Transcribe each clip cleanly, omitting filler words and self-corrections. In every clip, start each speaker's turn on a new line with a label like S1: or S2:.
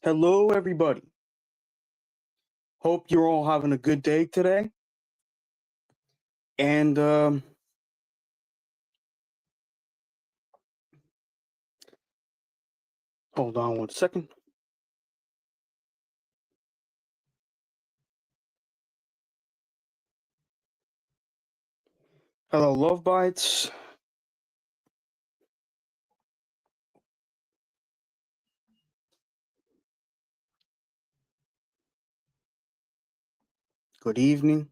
S1: Hello, everybody. Hope you're all having a good day today. And hold on one second. Hello, Love Bites. Good evening.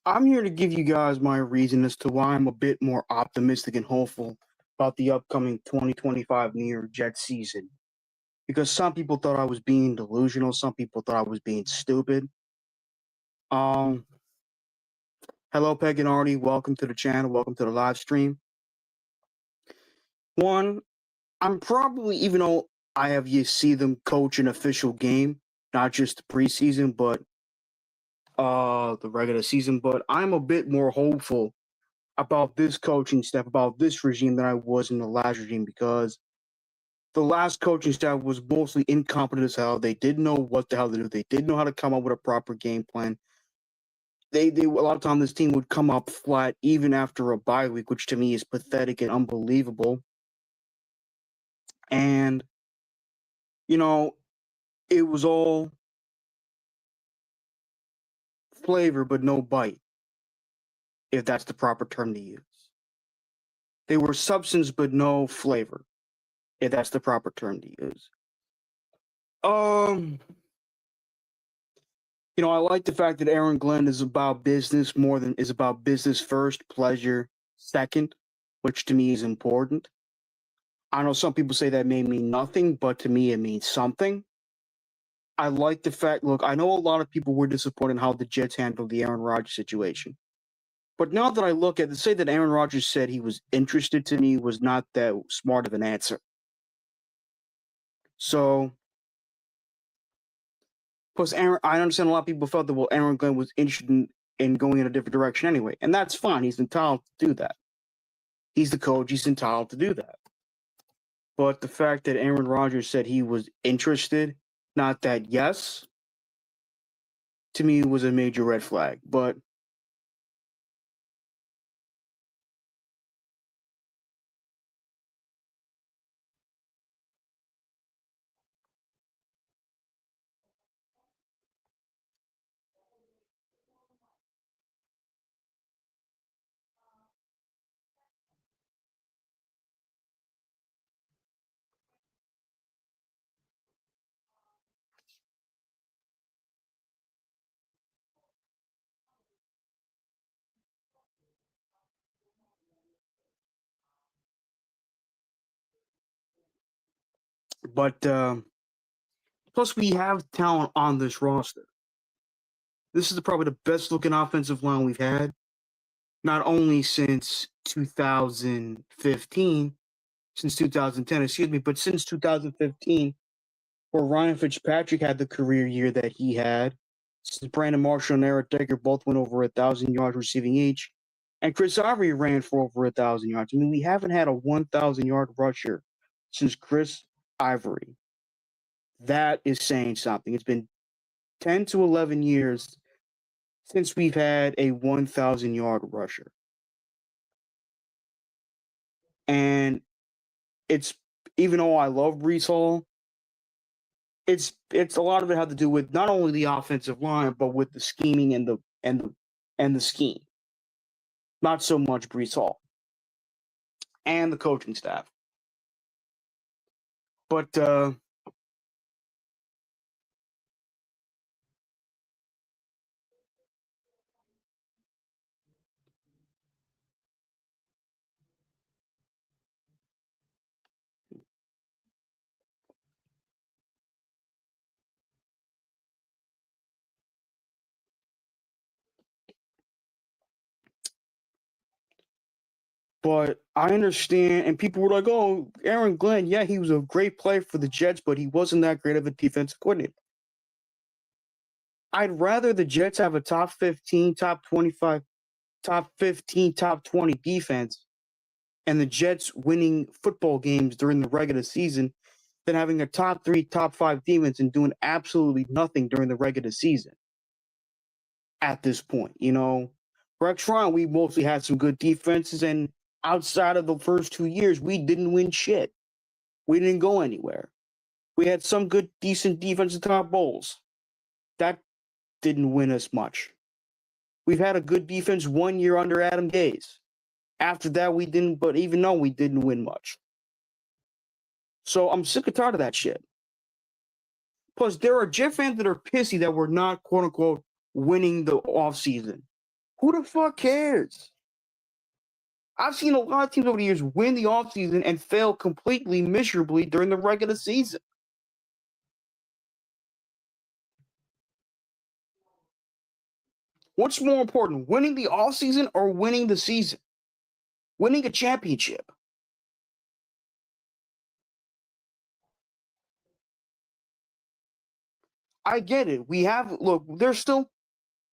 S1: I'm here to give you guys my reason as to why I'm a bit more optimistic and hopeful about the upcoming 2025 New York Jets season. Because some people thought I was being delusional, some people thought I was being stupid. Hello, Peg and Artie. Welcome to the channel. Welcome to the live stream. One, I'm probably, even though I have yet see them coach an official game, not just the preseason, but the regular season, but I'm a bit more hopeful about this coaching staff, about this regime than I was in the last regime, because the last coaching staff was mostly incompetent as hell. They didn't know what the hell to do. They didn't know how to come up with a proper game plan. They a lot of time this team would come up flat even after a bye week, which to me is pathetic and unbelievable. And you know, it was all flavor but no bite, if that's the proper term to use. They were substance but no flavor, if that's the proper term to use. I like the fact that Aaron Glenn is about business more than is about business first, pleasure second, which to me is important. I know some people say that may mean nothing, but to me it means something. I like the fact, look, I know a lot of people were disappointed in how the Jets handled the Aaron Rodgers situation. But now that I look at it, to say that Aaron Rodgers said he was interested, to me was not that smart of an answer. So, plus I understand a lot of people felt that, well, Aaron Glenn was interested in going in a different direction anyway. And that's fine. He's entitled to do that. He's the coach. He's entitled to do that. But the fact that Aaron Rodgers said he was interested, not that yes, to me was a major red flag. But plus we have talent on this roster. This is probably the best looking offensive line we've had, not only since 2015, since 2010, excuse me, but since 2015, where Ryan Fitzpatrick had the career year that he had, since Brandon Marshall and Eric Decker both went over 1,000 yards receiving each, and Chris Ivory ran for over 1,000 yards. I mean, we haven't had a 1,000-yard rusher since Chris Ivory. That is saying something. It's been 10 to 11 years since we've had a 1,000-yard rusher. And it's, even though I love Breece Hall, it's a lot of it had to do with not only the offensive line, but with the scheming and the scheme. Not so much Breece Hall and the coaching staff. But But I understand, and people were like, "Oh, Aaron Glenn, yeah, he was a great player for the Jets, but he wasn't that great of a defensive coordinator." I'd rather the Jets have a top 15, top 25, top 15, top 20 defense and the Jets winning football games during the regular season than having a top 3, top 5 defense and doing absolutely nothing during the regular season at this point. Rex Ryan, we mostly had some good defenses, and outside of the first 2 years, we didn't win shit. We didn't go anywhere. We had some good, decent defensive top bowls. That didn't win us much. We've had a good defense 1 year under Adam Gase. After that, we didn't, but even though we didn't win much. So I'm sick and tired of that shit. Plus, there are Jet fans that are pissy that we're not, quote unquote, winning the offseason. Who the fuck cares? I've seen a lot of teams over the years win the offseason and fail completely miserably during the regular season. What's more important, winning the offseason or winning the season? Winning a championship. I get it.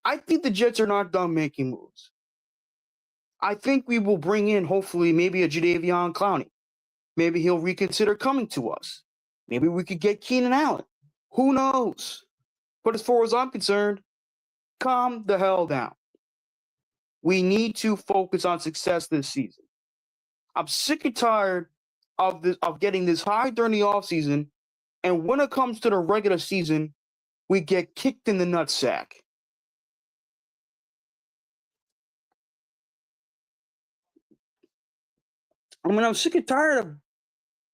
S1: I think the Jets are not done making moves. I think we will bring in, hopefully, maybe a Jadeveon Clowney. Maybe he'll reconsider coming to us. Maybe we could get Keenan Allen. Who knows? But as far as I'm concerned, calm the hell down. We need to focus on success this season. I'm sick and tired of getting this high during the offseason, and when it comes to the regular season, we get kicked in the nutsack. I'm sick and tired of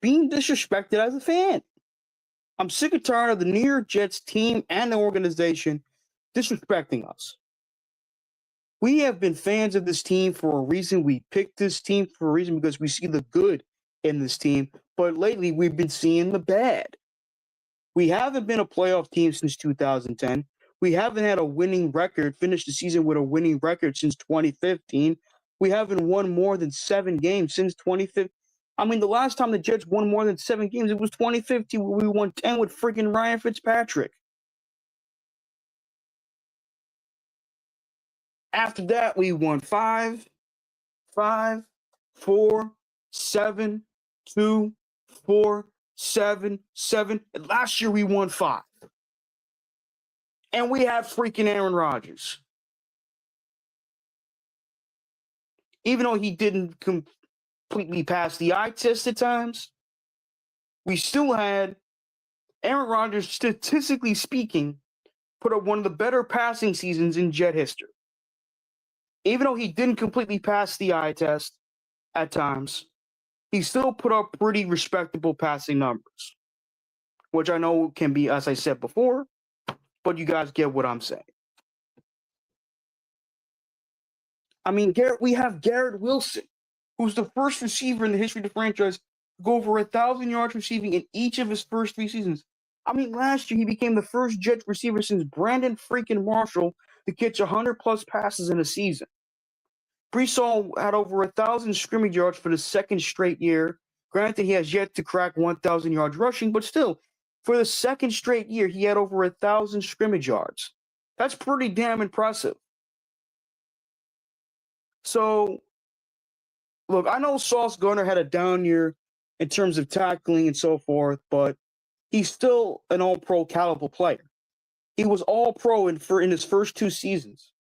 S1: being disrespected as a fan. I'm sick and tired of the New York Jets team and the organization disrespecting us. We have been fans of this team for a reason. We picked this team for a reason because we see the good in this team. But lately, we've been seeing the bad. We haven't been a playoff team since 2010. We haven't had a winning record, finished the season with a winning record since 2015. We haven't won more than 7 games since 2015. I mean, the last time the Jets won more than 7 games, it was 2015 where we won 10 with freaking Ryan Fitzpatrick. After that, we won 5, 5, 4, 7, 2, 4, 7, 7. And last year we won 5. And we have freaking Aaron Rodgers. Even though he didn't completely pass the eye test at times, we still had Aaron Rodgers, statistically speaking, put up one of the better passing seasons in Jet history. Even though he didn't completely pass the eye test at times, he still put up pretty respectable passing numbers, which I know can be, as I said before, but you guys get what I'm saying. I mean, we have Garrett Wilson, who's the first receiver in the history of the franchise to go over 1,000 yards receiving in each of his first 3 seasons. I mean, last year he became the first Jets receiver since Brandon freaking Marshall to catch 100-plus passes in a season. Brees Hall had over 1,000 scrimmage yards for the 2nd straight year. Granted, he has yet to crack 1,000 yards rushing, but still, for the 2nd straight year, he had over 1,000 scrimmage yards. That's pretty damn impressive. So, look, I know Sauce Gardner had a down year in terms of tackling and so forth, but he's still an all-pro caliber player. He was all-pro in his first 2 seasons.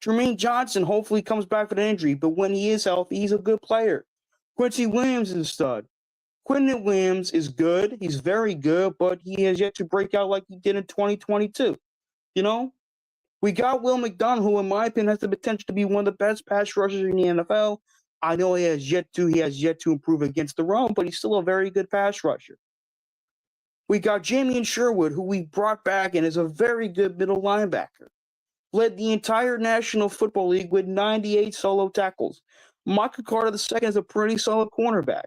S1: Jermaine Johnson hopefully comes back from an injury, but when he is healthy, he's a good player. Quincy Williams is a stud. Quinton Williams is good. He's very good, but he has yet to break out like he did in 2022. We got Will McDonald, who, in my opinion, has the potential to be one of the best pass rushers in the NFL. I know he has yet to improve against the run, but he's still a very good pass rusher. We got Jamien Sherwood, who we brought back and is a very good middle linebacker. Led the entire National Football League with 98 solo tackles. Michael Carter II is a pretty solid cornerback.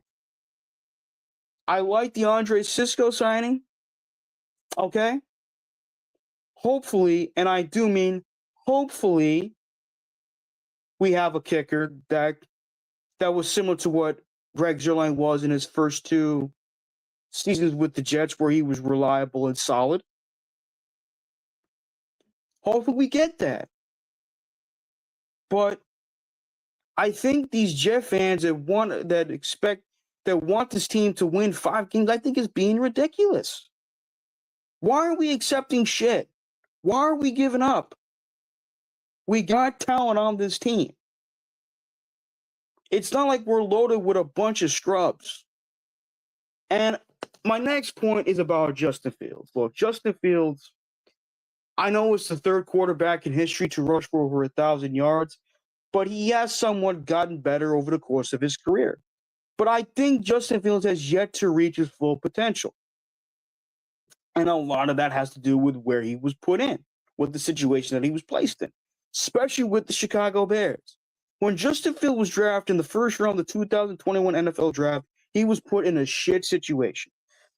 S1: I like the Andre Cisco signing. Okay? Hopefully, and I do mean hopefully, we have a kicker that that was similar to what Greg Zuerlein was in his first 2 seasons with the Jets, where he was reliable and solid. Hopefully we get that. But I think these Jet fans that want this team to win 5 games, I think is being ridiculous. Why are we accepting shit? Why are we giving up? We got talent on this team. It's not like we're loaded with a bunch of scrubs. And my next point is about Justin Fields. Look, Justin Fields, I know it's the 3rd quarterback in history to rush for over 1,000 yards, but he has somewhat gotten better over the course of his career. But I think Justin Fields has yet to reach his full potential. And a lot of that has to do with where he was put in, with the situation that he was placed in, especially with the Chicago Bears. When Justin Fields was drafted in the first round of the 2021 NFL Draft, he was put in a shit situation.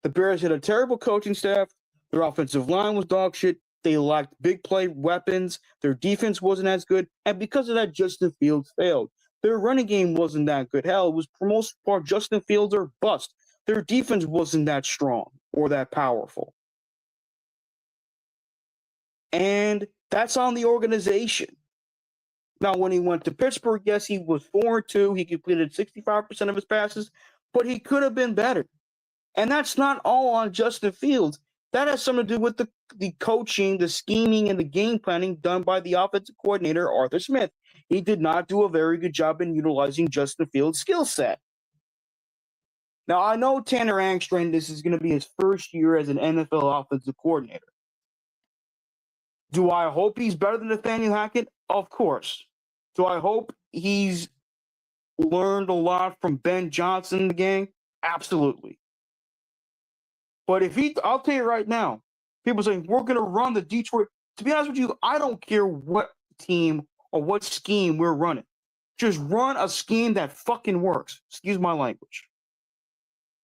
S1: The Bears had a terrible coaching staff. Their offensive line was dog shit. They lacked big play weapons. Their defense wasn't as good. And because of that, Justin Fields failed. Their running game wasn't that good. Hell, it was for most part Justin Fields or bust. Their defense wasn't that strong or that powerful. And that's on the organization. Now, when he went to Pittsburgh, yes, he was 4-2. He completed 65% of his passes, but he could have been better. And that's not all on Justin Fields. That has something to do with the coaching, the scheming, and the game planning done by the offensive coordinator, Arthur Smith. He did not do a very good job in utilizing Justin Fields' skill set. Now, I know Tanner Angstrom, this is going to be his first year as an NFL offensive coordinator. Do I hope he's better than Nathaniel Hackett? Of course. Do I hope he's learned a lot from Ben Johnson in the game? Absolutely. But I'll tell you right now, people saying we're going to run the Detroit. To be honest with you, I don't care what team or what scheme we're running. Just run a scheme that fucking works. Excuse my language.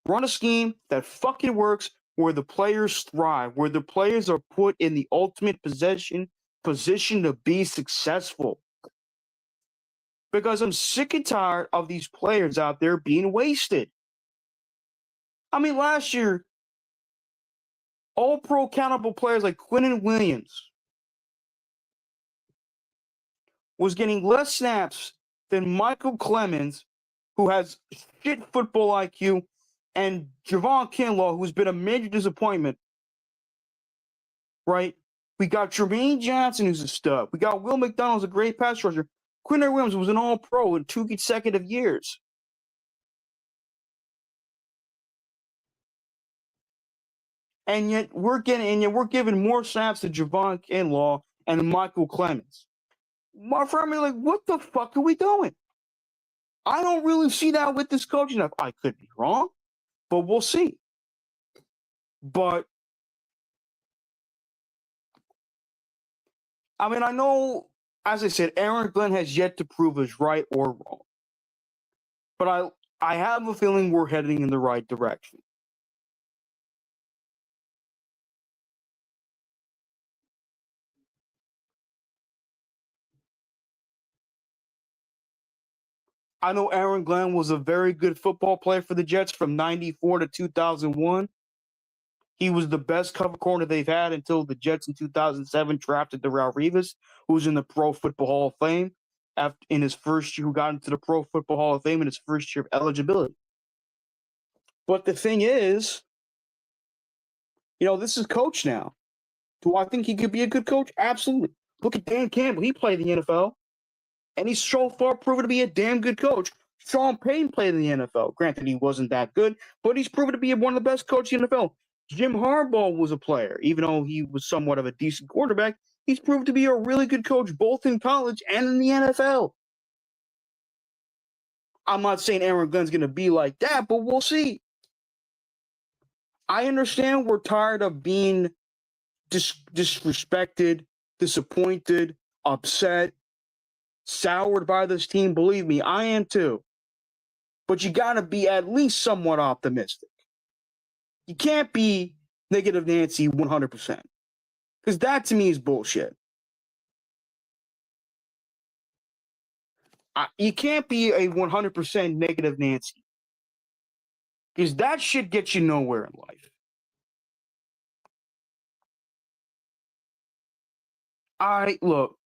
S1: Run a scheme that fucking works, where the players thrive, where the players are put in the ultimate position to be successful. Because I'm sick and tired of these players out there being wasted. I mean, last year, all-pro countable players like Quinnen Williams was getting less snaps than Michael Clemens, who has shit football IQ, and Javon Kinlaw, who's been a major disappointment, right? We got Jermaine Johnson, who's a stud. We got Will McDonald, who's a great pass rusher. Quinnen Williams was an all-pro in 2 consecutive years. And yet we're giving more snaps to Javon Kinlaw and Michael Clemens. My friend, like, what the fuck are we doing? I don't really see that with this coaching. I could be wrong, but we'll see. But I mean, I know, as I said, Aaron Glenn has yet to prove us right or wrong. But I have a feeling we're heading in the right direction. I know Aaron Glenn was a very good football player for the Jets from 94 to 2001. He was the best cover corner they've had until the Jets in 2007 drafted Darrelle Revis, who's in the Pro Football Hall of Fame in his first year, who got into the Pro Football Hall of Fame in his first year of eligibility. But the thing is, this is coach now. Do I think he could be a good coach? Absolutely. Look at Dan Campbell. He played in the NFL, and he's so far proven to be a damn good coach. Sean Payton played in the NFL. Granted, he wasn't that good, but he's proven to be one of the best coaches in the NFL. Jim Harbaugh was a player. Even though he was somewhat of a decent quarterback, he's proven to be a really good coach both in college and in the NFL. I'm not saying Aaron Glenn's going to be like that, but we'll see. I understand we're tired of being disrespected, disappointed, upset, soured by this team. Believe me, I am too. But you got to be at least somewhat optimistic. You can't be negative Nancy 100%. Because that to me is bullshit. You can't be a 100% negative Nancy because that shit gets you nowhere in life. I look.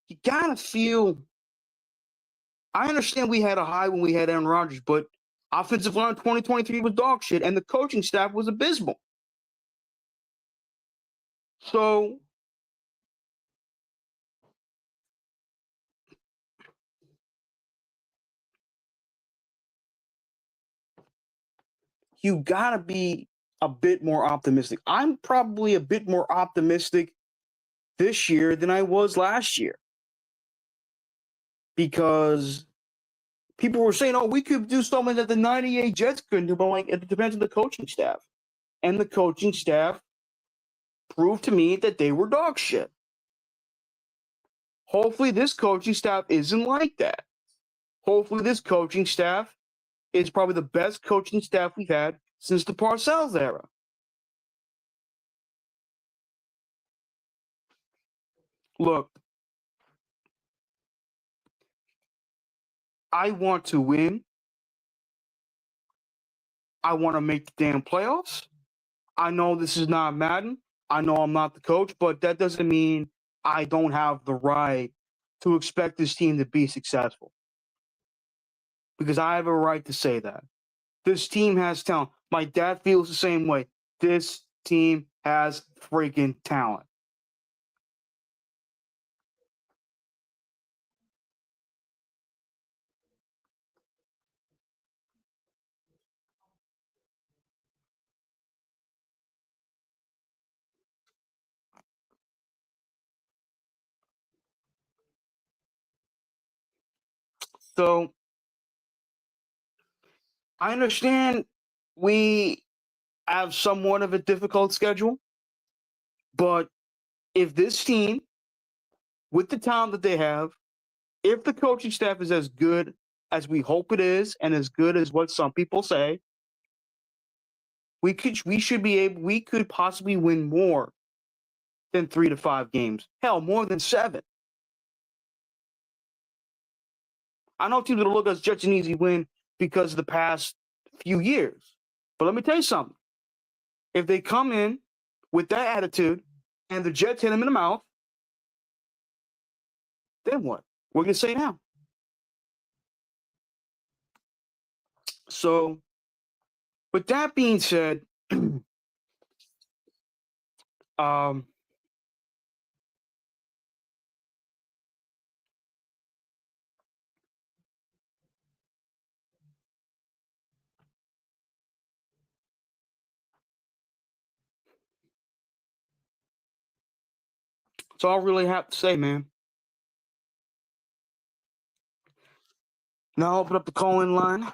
S1: You gotta feel. I understand we had a high when we had Aaron Rodgers, but offensive line 2023 was dog shit, and the coaching staff was abysmal. So you gotta be a bit more optimistic. I'm probably a bit more optimistic this year than I was last year because people were saying, "Oh, we could do something that the '98 Jets couldn't do," but like it depends on the coaching staff, and the coaching staff proved to me that they were dog shit. Hopefully, this coaching staff isn't like that. Hopefully, this coaching staff is probably the best coaching staff we've had since the Parcells era. Look, I want to win. I want to make the damn playoffs. I know this is not Madden. I know I'm not the coach, but that doesn't mean I don't have the right to expect this team to be successful. Because I have a right to say that. This team has talent. My dad feels the same way. This team has freaking talent. So I understand we have somewhat of a difficult schedule, but if this team, with the talent that they have, if the coaching staff is as good as we hope it is, and as good as what some people say, we could possibly win more than 3 to 5 games. Hell, more than 7. I know teams will look at us Jets an easy win because of the past few years. But let me tell you something. If they come in with that attitude and the Jets hit them in the mouth, then what? We're gonna say now. So, with that being said, um, that's all I really have to say, man. Now I'll open up the call-in line.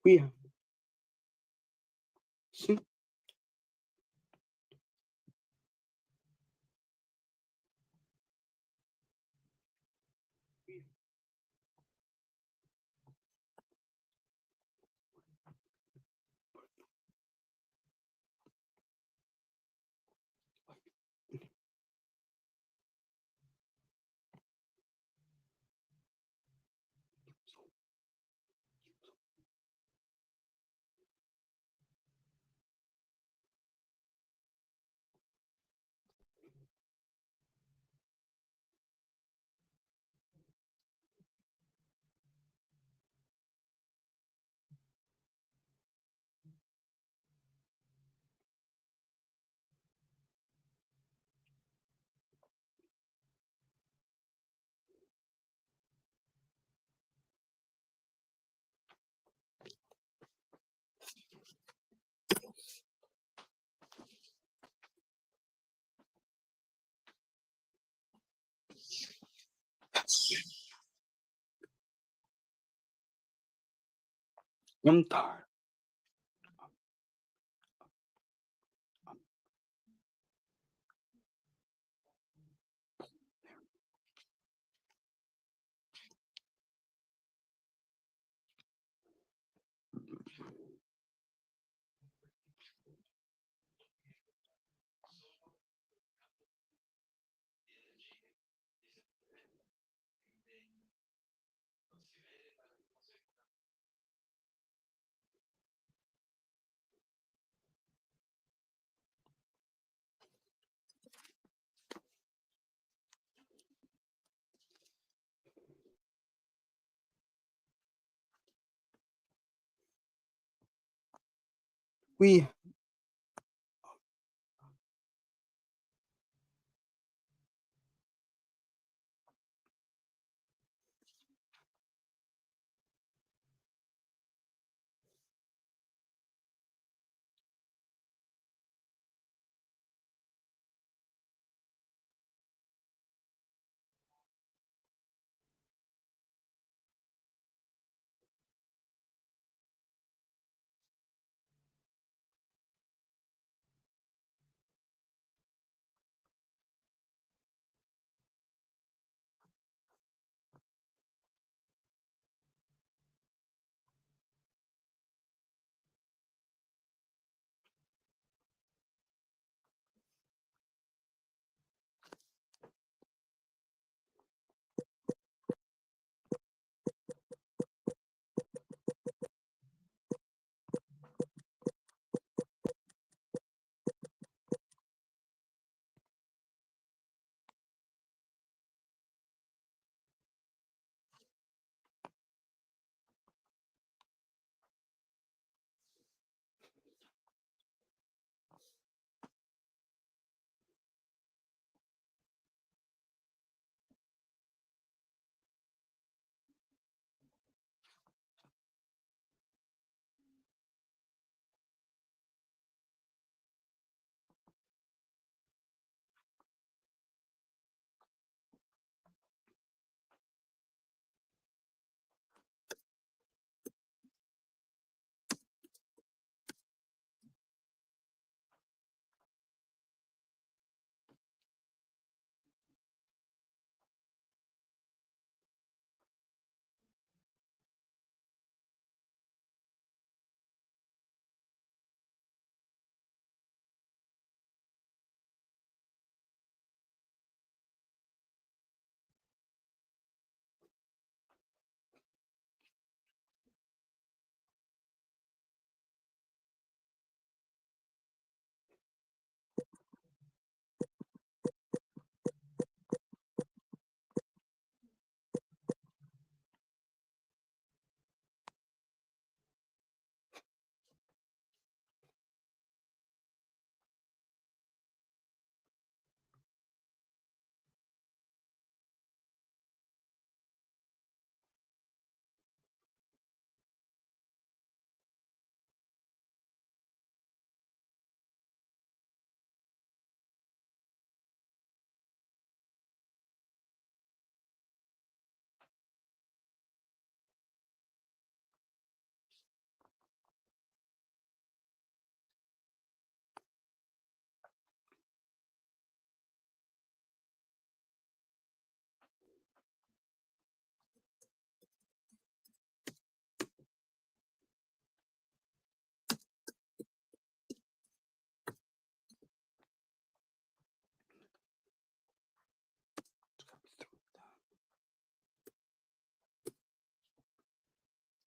S1: We see. I'm tired. We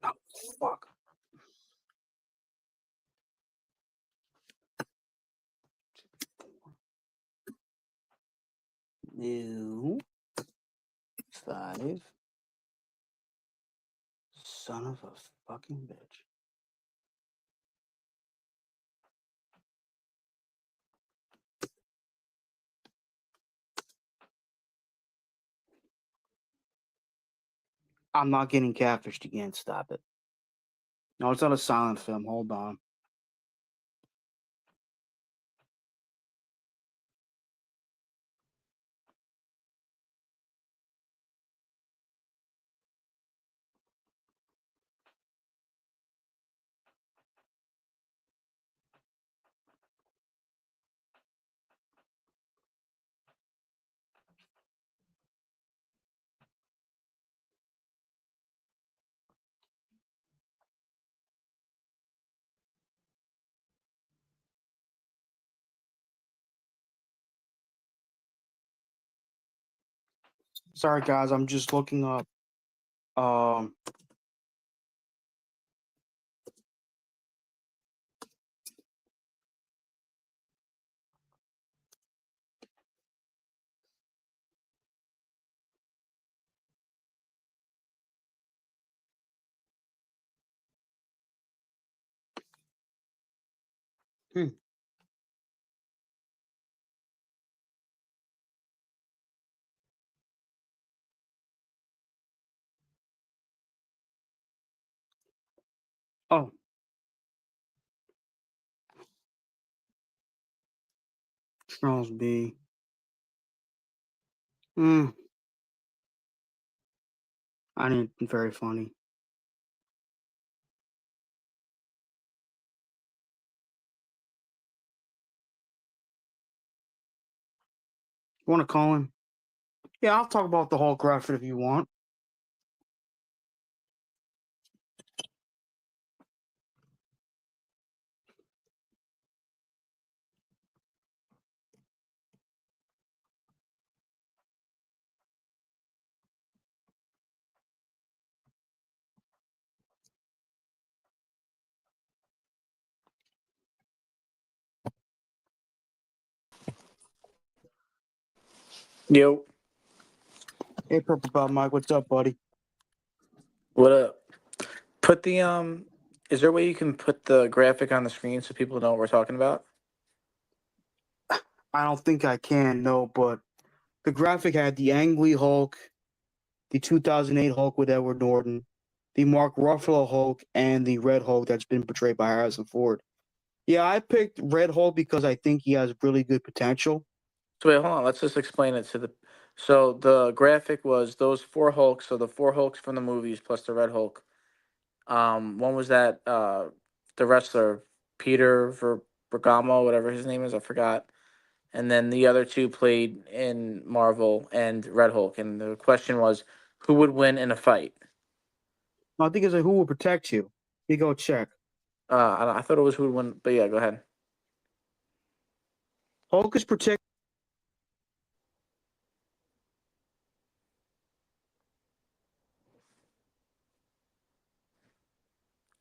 S1: no fuck. New 5. Son of a fucking bitch. I'm not getting catfished again. Stop it. No, it's not a silent film. Hold on. Sorry, guys. I'm just looking up. Hmm. Oh, Charles B. Hmm. I didn't. Very funny. You want to call him? Yeah, I'll talk about the Hulk graphic if you want.
S2: Yo,
S1: Hey, Purple Belt Mike, what's up, buddy?
S2: what up? Put the Is there a way you can put the graphic on the screen so people know what we're talking about?
S1: I don't think I can, no, but the graphic had the Ang Lee Hulk, the 2008 Hulk with Edward Norton, the Mark Ruffalo Hulk, and the Red Hulk that's been portrayed by Harrison Ford. Yeah, I picked Red Hulk because I think he has really good potential.
S2: So wait, hold on. Let's just explain it to the. So the graphic was those four Hulks. So the four Hulks from the movies plus the Red Hulk. One was that the wrestler Bergamo, whatever his name is, I forgot. And then the other two played in Marvel and Red Hulk. And the question was, who would win in a fight?
S1: I think it's like, who will protect you? You go check.
S2: I thought it was who would win, but yeah, go ahead.
S1: Hulk is protect.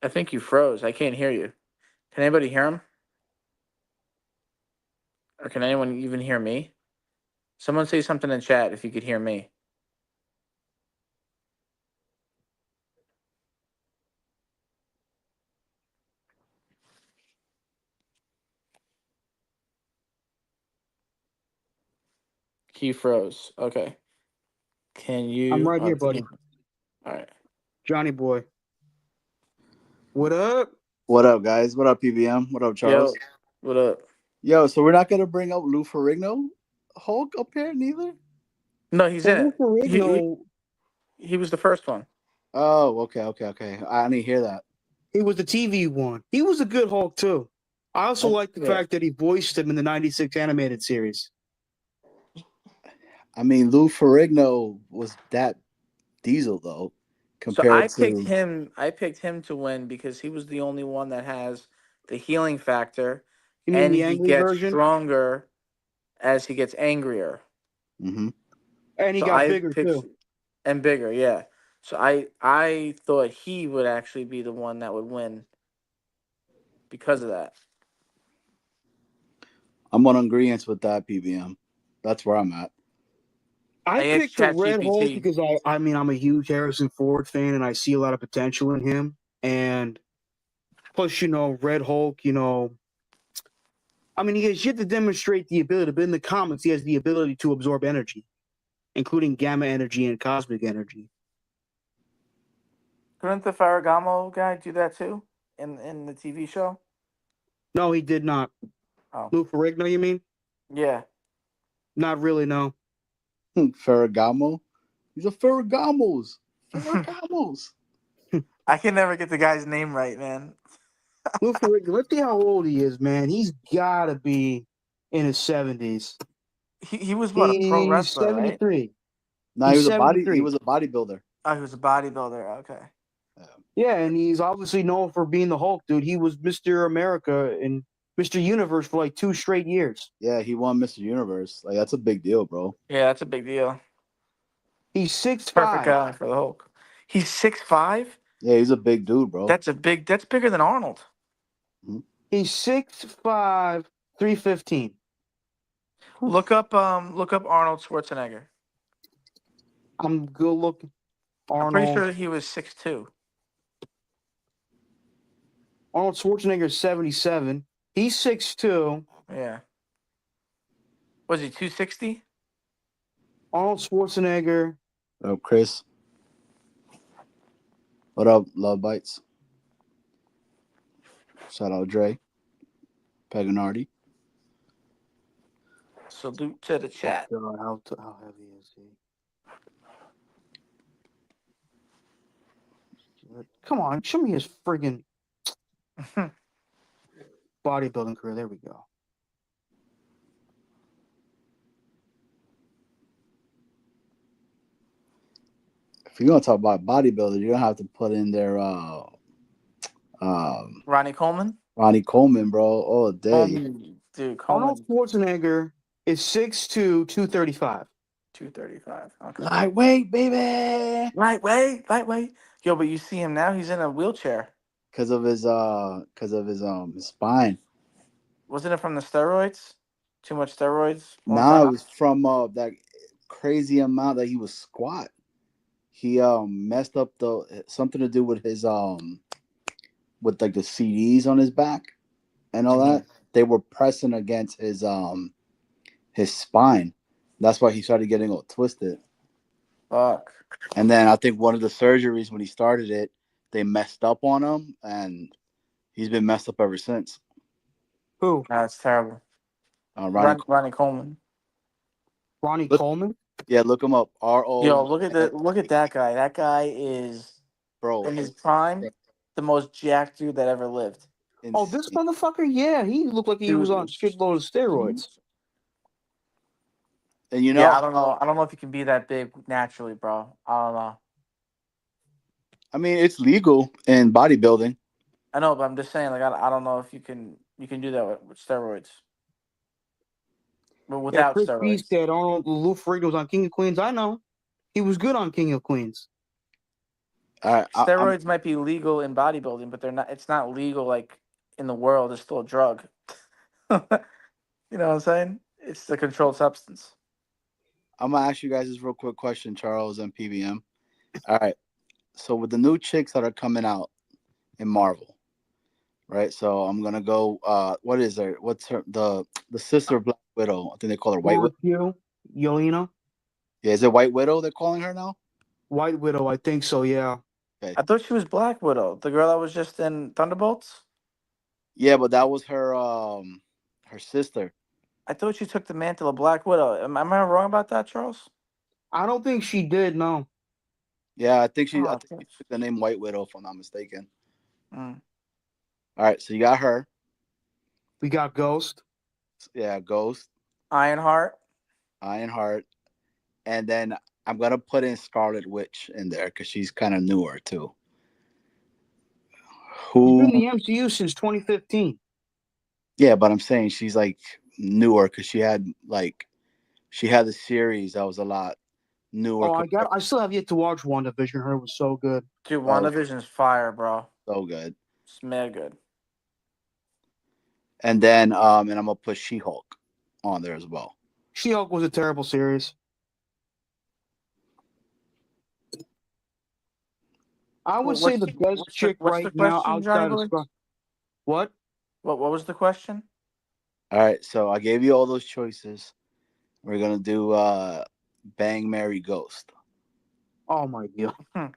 S2: I think you froze. I can't hear you. Can anybody hear him? Or can anyone even hear me? Someone say something in chat if you could hear me. He froze. Okay. Can
S1: I'm
S2: you?
S1: right here, buddy.
S2: All right.
S1: Johnny boy. What up?
S3: What up, guys? What up, PBM? What up, Charles?
S2: Yo, what up?
S3: Yo, so we're not gonna bring up Lou Ferrigno Hulk up here, neither.
S2: No, he's
S1: Well,
S2: in
S1: Lou
S2: it.
S1: Ferrigno,
S2: He was the first one.
S3: Oh, okay. I didn't hear that.
S1: he was the TV one. He was a good Hulk too. I also like the
S2: Yeah.
S1: fact that he voiced him in the '96 animated series.
S3: I mean, Lou Ferrigno was that Diesel though,
S2: So I
S3: compared
S2: picked
S3: to.
S2: him. I picked him to win because he was the only one that has the healing factor,
S1: You mean
S2: and
S1: the
S2: he
S1: Ang Lee
S2: gets
S1: version?
S2: stronger as he gets angrier.
S3: Mm-hmm.
S1: And he
S2: So
S1: got
S2: I
S1: bigger
S2: picked
S1: too.
S2: and bigger, yeah. So I thought he would actually be the one that would win because of that.
S3: I'm on agreement with that, PBM. That's where I'm at.
S1: I
S2: I asked
S1: picked the Red Hulk
S2: ChatGPT.
S1: because I mean I'm a huge Harrison Ford fan and I see a lot of potential in him. And plus, Red Hulk, I mean he has yet to demonstrate the ability, but in the comics he has the ability to absorb energy, including gamma energy and cosmic energy.
S2: Couldn't the Ferragamo guy do that too in the TV show?
S1: No, he did not.
S2: Oh,
S1: Lou Ferrigno, you mean?
S2: yeah.
S1: Not really, no.
S3: Ferragamo. These are Ferragamos. Ferragamos.
S2: I can never get the guy's name right, man.
S1: Lou Ferrigno, let's see how old he is, man. He's gotta be in his 70s.
S2: He was what, a pro
S1: He's
S2: wrestler, right?
S1: 73.
S3: No,
S1: He's
S3: he
S1: 73.
S3: was a bodybuilder.
S2: Oh, he was a bodybuilder. Okay.
S1: Yeah, and he's obviously known for being the Hulk, dude. He was Mr. America and Mr. Universe for like 2 straight years.
S3: Yeah, he won Mr. Universe. Like, that's a big deal, bro.
S2: Yeah, that's a big deal.
S1: He's 6'5".
S2: Perfect guy for the Hulk. He's 6'5".
S3: Yeah, he's a big dude, bro.
S2: That's bigger than Arnold.
S1: He's 6'5", 315.
S2: Look up Arnold Schwarzenegger.
S1: I'm good looking.
S2: I'm pretty
S1: Arnold.
S2: sure he was 6'2".
S1: Arnold Schwarzenegger is 77. He's 6'2".
S2: Yeah. Was he 260?
S1: Arnold Schwarzenegger.
S3: What up, Chris? What up, Love Bites? Shout out Dre. Paganardi.
S2: Salute to the chat.
S1: God, how heavy is he? Come on, show me his friggin' bodybuilding career. There we go.
S3: If you're gonna talk about bodybuilders, you're gonna have to put in there
S2: Ronnie Coleman.
S3: Ronnie Coleman, bro. Oh, day.
S2: Dude,
S1: Arnold
S2: Coleman
S1: Schwarzenegger is 6'2", 235.
S2: 235. Okay.
S3: Lightweight, baby.
S2: Lightweight. Yo, but you see him now. He's in a wheelchair.
S3: Because of his his spine.
S2: Wasn't it from the steroids? Too much steroids. one
S3: Nah, it
S2: time?
S3: was from that crazy amount that he was squat. He messed up something to do with his with like the CDs on his back and all that. They were pressing against his spine. That's why he started getting all twisted.
S2: Fuck.
S3: And then I think one of the surgeries when he started it, they messed up on him, and he's been messed up ever since.
S1: Who?
S2: That's terrible.
S3: Ronnie
S2: Coleman.
S1: Ronnie
S3: Look-
S1: Coleman?
S3: Yeah, look him up. RO.
S2: Yo, look at that guy. That guy is
S3: Bro.
S2: in his prime the most jacked dude that ever lived.
S1: Oh, this motherfucker? Yeah, he looked like he was on a shitload of steroids.
S3: And you know,
S2: Yeah, I don't know. I don't know if you can be that big naturally, bro. I don't know.
S3: I mean, it's legal in bodybuilding.
S2: I know, but I'm just saying, like, I don't know if you can do that with steroids. But
S1: Yeah,
S2: without
S1: Chris B
S2: steroids.
S1: said Arnold Lou Ferrigno was on King of Queens. I know. He was good on King of Queens.
S2: Steroids might be legal in bodybuilding, but they're not. It's not legal like in the world. It's still a drug. You know what I'm saying? It's a controlled substance.
S3: I'm gonna ask you guys this real quick question, Charles and PBM. All right. So with the new chicks that are coming out in Marvel, right? So I'm gonna go. What is her? What's her? The sister of Black Widow. I think they call her White Widow.
S1: Yelena?
S3: Yeah, is it White Widow they're calling her now?
S1: White Widow, I think so, yeah.
S3: Okay.
S2: I thought she was Black Widow, the girl that was just in Thunderbolts.
S3: Yeah, but that was her her sister.
S2: I thought she took the mantle of Black Widow. Am I wrong about that, Charles?
S1: I don't think she did, no.
S3: Yeah, I think she
S2: Oh,
S3: took the name White Widow, if I'm not mistaken.
S2: Mm.
S3: All right, so you got her.
S1: We got Ghost.
S3: Yeah, Ghost,
S2: Ironheart.
S3: and then I'm gonna put in Scarlet Witch in there because she's kind of newer too.
S1: She's
S3: Who?
S1: been in the MCU since 2015.
S3: Yeah, but I'm saying she's like newer because she had the series that was a lot newer.
S1: Oh, I still have yet to watch WandaVision. Her was so good.
S2: Dude, WandaVision's fire, bro.
S3: So good.
S2: It's mad good.
S3: And then and I'm gonna put She-Hulk on there as well.
S1: She-Hulk was a terrible series. I would say the best chick right now outside of Scott. What?
S2: What was the question?
S3: All right, so I gave you all those choices. We're gonna do Bang, Marry, Ghost.
S1: Oh my god.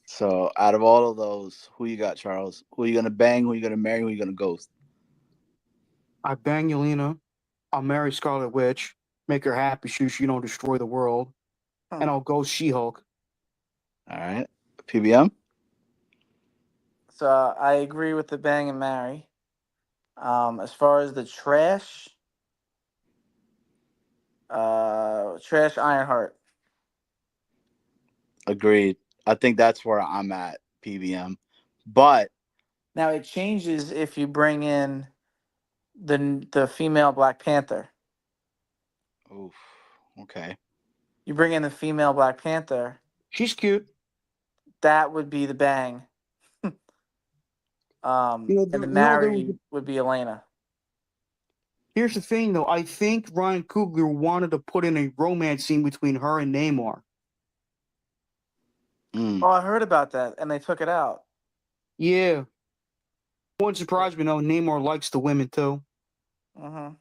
S3: So out of all of those, who you got, Charles? Who you gonna bang? Who you gonna marry? Who you gonna ghost?
S1: I bang Yelena. I'll marry Scarlet Witch. Make her happy. She don't destroy the world. And I'll go She-Hulk.
S3: All right, PBM.
S2: So I agree with the bang and marry. As far as the trash Ironheart.
S3: Agreed. I think that's where I'm at, PBM. But
S2: Now it changes if you bring in the female Black Panther.
S3: oof, okay.
S2: You bring in the female Black Panther,
S1: She's cute.
S2: that would be the bang. And the
S1: There was,
S2: marry would be Elena.
S1: here's the thing, though. I think Ryan Coogler wanted to put in a romance scene between her and Namor.
S3: Mm.
S2: Oh, I heard about that, and they took it out.
S1: Yeah. Wouldn't surprise me, though. Namor likes the women, too.
S2: Mm-hmm.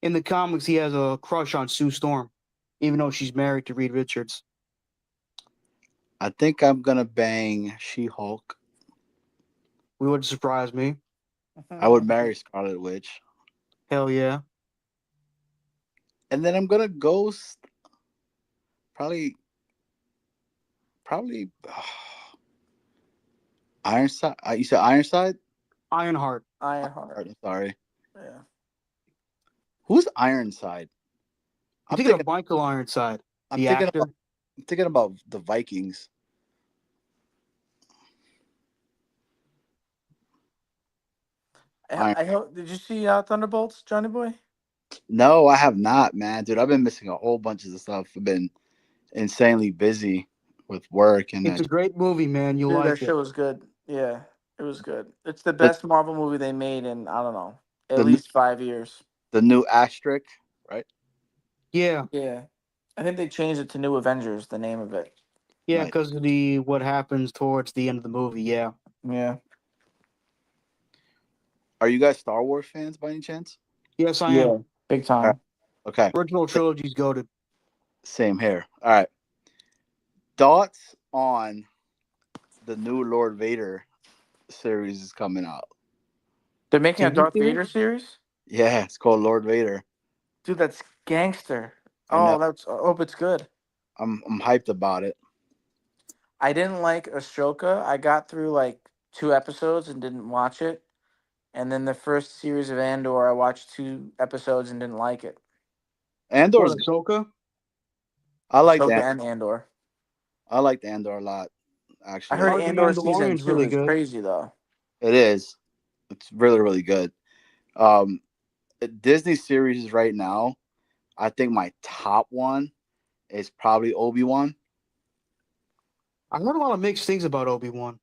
S1: In the comics, he has a crush on Sue Storm, even though she's married to Reed Richards.
S3: I think I'm gonna bang She-Hulk.
S1: Wouldn't surprise me.
S3: I would marry Scarlet Witch,
S1: Hell yeah.
S3: and then I'm gonna ghost. Probably. Ironside. You said Ironside?
S1: Ironheart.
S2: Ironheart.
S3: I'm sorry.
S2: Yeah.
S3: Who's Ironside?
S1: I'm thinking of Michael Ironside, the actor.
S3: I'm thinking about the Vikings.
S2: I hope. Did you see Thunderbolts, Johnny Boy?
S3: No, I have not, man. Dude, I've been missing a whole bunch of stuff. I've been insanely busy with work and
S1: It's a great movie, man. You'll
S2: Dude, that
S1: like it.
S2: show was good. Yeah, it was good. It's the best Marvel movie they made in, I don't know, at least 5 years.
S3: the new asterisk, right?
S1: Yeah.
S2: Yeah. I think they changed it to New Avengers, the name of it.
S1: Yeah,
S3: Nice.
S1: because of what happens towards the end of the movie. Yeah.
S2: Yeah.
S3: Are you guys Star Wars fans by any chance?
S1: Yes, I am.
S2: Big time.
S3: Okay.
S1: Original trilogy's goated.
S3: Same here. All right. Thoughts on the new Lord Vader series is coming out.
S2: They're making a
S1: TV
S2: Darth
S1: series?
S2: Vader series?
S3: Yeah, it's called Lord Vader.
S2: Dude, that's gangster.
S3: I know.
S2: I hope it's good.
S3: I'm hyped about it.
S2: I didn't like Ashoka. I got through like 2 episodes and didn't watch it. And then the first series of Andor, I watched 2 episodes and didn't like it.
S3: Andor's good.
S1: Ahsoka?
S3: I like
S2: Ahsoka
S3: that.
S2: and Andor.
S3: I like Andor a lot, actually.
S2: I heard
S1: The
S2: Andor season
S1: Mandalorian's
S2: 2
S1: really
S2: is
S1: good.
S2: crazy though.
S3: It is. It's really, really good. Disney series right now, I think my top one is probably Obi-Wan.
S1: I heard a lot of mixed things about Obi-Wan.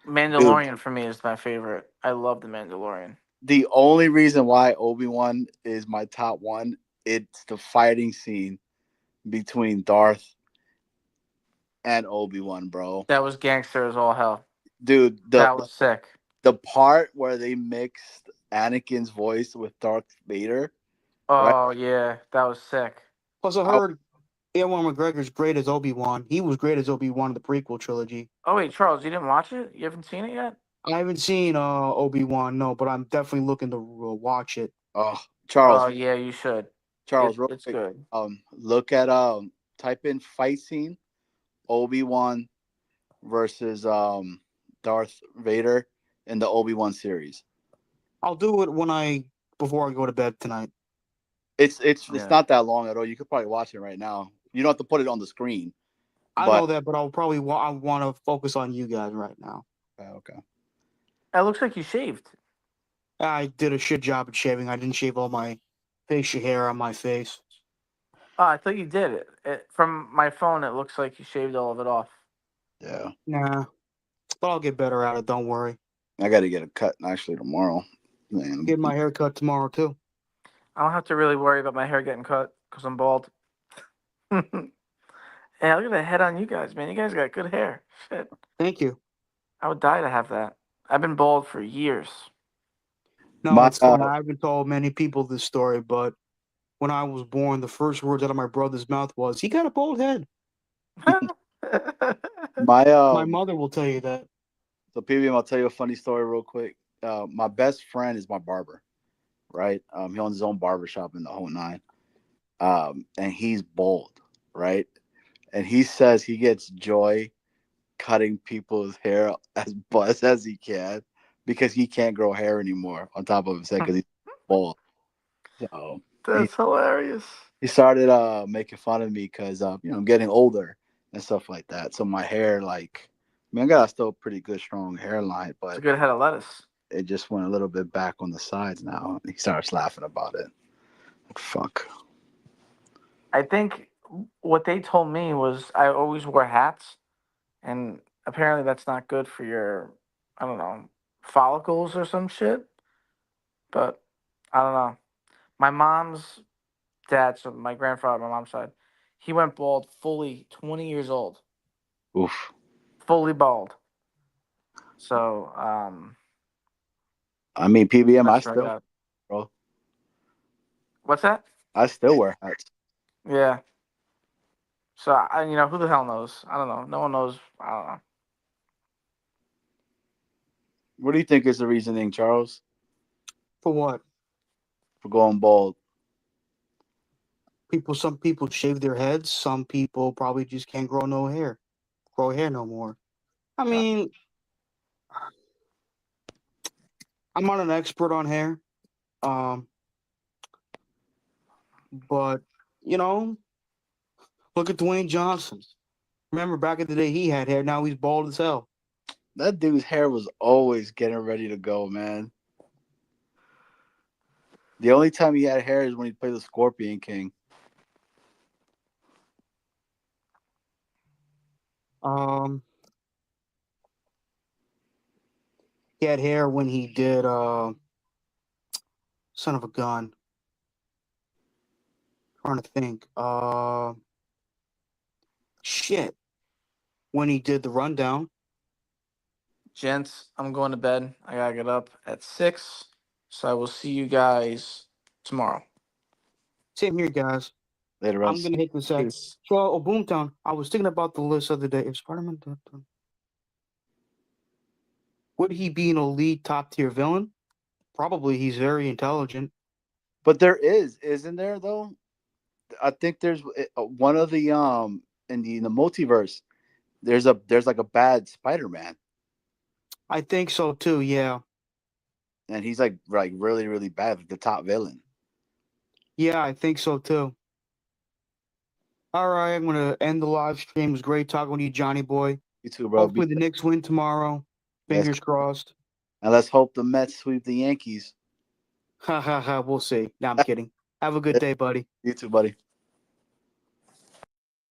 S2: Mandalorian for me is my favorite. I love the Mandalorian.
S3: The only reason why Obi-Wan is my top one, it's the fighting scene between Darth and Obi-Wan, bro.
S2: That was gangster as all hell.
S3: Dude,
S2: That was sick.
S3: the part where they mixed Anakin's voice with Darth Vader.
S2: Oh yeah, that was sick.
S1: Plus, I heard Ewan McGregor's great as Obi-Wan. He was great as Obi-Wan in the prequel trilogy.
S2: Oh wait, Charles, you didn't watch it? You haven't seen it yet?
S1: I haven't seen Obi-Wan, no, but I'm definitely looking to watch it.
S3: Oh, Charles.
S2: Oh yeah, you should.
S3: Charles, real
S2: It's
S3: quick,
S2: good.
S3: look at type in fight scene Obi-Wan versus Darth Vader in the Obi-Wan series.
S1: I'll do it before I go to bed tonight.
S3: It's
S2: Yeah.
S3: not that long at all. You could probably watch it right now. You don't have to put it on the screen.
S1: I know that, but I'll probably I want to focus on you guys right now.
S3: Okay.
S2: It looks like you shaved.
S1: I did a shit job at shaving. I didn't shave all my facial hair on my face.
S2: Oh, I thought you did it. From my phone, it looks like you shaved all of it off.
S3: Yeah.
S1: Nah, but I'll get better at it. Don't worry.
S3: I got to get a cut actually tomorrow. Man.
S1: Get my hair cut tomorrow too.
S2: I don't have to really worry about my hair getting cut because I'm bald. Hey, look at the head on you guys, man. You guys got good hair. Shit.
S1: Thank you.
S2: I would die to have that. I've been bald for years.
S1: No, it's funny. I haven't told many people this story, but when I was born, the first words out of my brother's mouth was, "He got a bald head." My mother will tell you that.
S3: So, PBM, I'll tell you a funny story real quick. My best friend is my barber, right? He owns his own barbershop in the whole nine. And he's bald, right? And he says he gets joy cutting people's hair as buzzed as he can because he can't grow hair anymore on top of his head because he's bald. So
S2: that's hilarious.
S3: He started making fun of me because I'm getting older and stuff like that. So my hair, I got still a pretty good strong hairline, but
S2: it's a good head of lettuce.
S3: It just went a little bit back on the sides now. He starts laughing about it. Fuck.
S2: I think what they told me was I always wore hats, and apparently that's not good for your, I don't know, follicles or some shit. But I don't know. My mom's dad, so my grandfather, my mom's side, he went bald fully 20 years old,
S3: Oof.
S2: fully bald. So
S3: I mean, PBM,
S2: that's what I got.
S3: bro.
S2: What's that?
S3: I still wear hats.
S2: Yeah. So who the hell knows? I don't know. No one knows. I don't know.
S3: What do you think is the reasoning, Charles,
S1: For what?
S3: for going bald?
S1: Some people shave their heads. Some people probably just can't grow hair no more. I
S2: Yeah.
S1: mean, I'm not an expert on hair. But you know, look at Dwayne Johnson. Remember back in the day, he had hair. Now he's bald as hell.
S3: That dude's hair was always getting ready to go, man. The only time he had hair is when he played the Scorpion King.
S1: Um, he had hair when he did Son of a Gun. Trying to think. Shit. When he did the rundown.
S2: Gents, I'm going to bed. I gotta get up at 6. So I will see you guys tomorrow.
S1: Same here, guys.
S3: Later
S1: I'm
S3: on.
S1: gonna hit the sec.
S2: Peace.
S1: So, Boomtown. I was thinking about the list the other day. If Spider-Man would he be an elite top tier villain? Probably. He's very intelligent.
S3: But there isn't there though? I think there's one of the in the multiverse. There's like a bad Spider-Man,
S1: I think so too. Yeah.
S3: and he's like really really bad, like the top villain.
S1: Yeah, I think so too. All right, I'm gonna end the live stream. It was great talking with you, Johnny Boy.
S3: You too, bro.
S1: Hopefully the Knicks win tomorrow.
S3: Yes.
S1: Fingers crossed.
S3: And let's hope the Mets sweep the Yankees.
S1: Ha ha ha. We'll see. No, I'm kidding. Have a good day, buddy.
S3: You too, buddy.